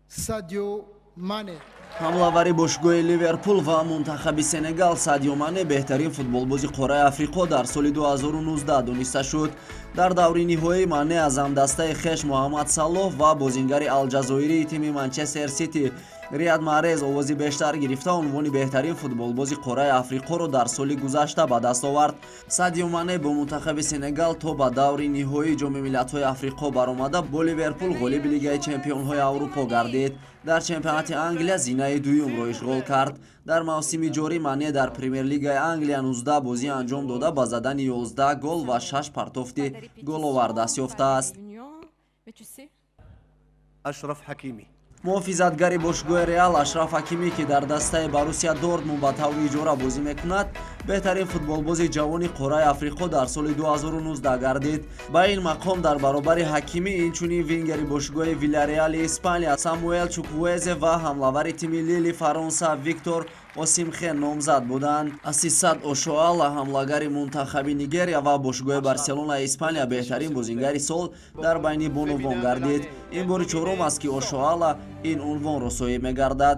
Sadio Mane. ҳамлавари бошгоҳи ливерпул ва мунтахаби сенегал Садио Мане беҳтарин футболбози қораи Африқо дар соли 2019 дониста шуд. Дар даври ниҳоӣ Мане аз ҳамдастаи хеш Муҳаммад Салоҳ ва бозингари алҷазоирии тими Манчестер Сити Риад Маҳрез овози бештар гирифта унвони беҳтарин футболбози қораи Африқоро дар соли гузашта ба даст овард. Садио Мане бо мунтахаби Сенегал то ба даври ниҳоии ҷоми миллатҳои Африқо баромада бо Ливерпул ғолиби Лигаи Чемпионҳои Аврупо гардид. Дар чемпионати Англия зинаи дуюмро ишғол кард. Дар мавсими ҷорӣ Мане дар Премер-лигаи Англия 19 бозӣ анҷом дода ба задани 11 гол ва 6 партофти головар даст ёфтааст. Ашраф Ҳакими. муҳофизатгари бошгоҳи Реал Ашраф Ҳакимӣ ки дар дастаи Борусия Дортмунд ба таври иҷора бозӣ мекунад, беҳтарин футболбози ҷавони қораи Африқо дар соли 2019 гардид. Ба ин мақом дар баробари Ҳакимӣ инчунин вингери бошгоҳи Виляреали Испания Самуэл Чуквуэзе ва ҳамлавари тими Лили Фаронса Виктор Осимхен номзад буданд. Асисат Ошоала ҳамлагари мунтахаби Нигерия ва бошгоҳи Барселонаи Испания беҳтарин бозингари сол дар байни бонувон гардид. Ин бори чорум аст ки Ошоала ин унвонро соҳиб мегардад.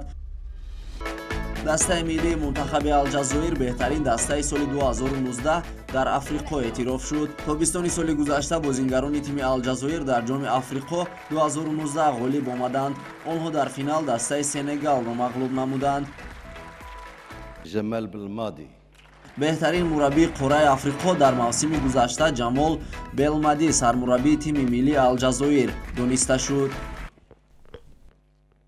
Дастаи миллии мунтахаби Алҷазоир беҳтарин дастаи соли 2019 дар Африқо эътироф шуд. Тобистони соли гузашта бозингарони тими Алҷазоир дар ҷоми Африқо 2019 ғолиб омаданд. Онҳо дар финал дастаи Сенегалро мағлуб намуданд. Ҷамал Белмади. беҳтарин мураббии қораи Африқо дар мавсими гузашта Ҷамол Белмади сармураббии тими миллии Алҷазоир дониста шуд.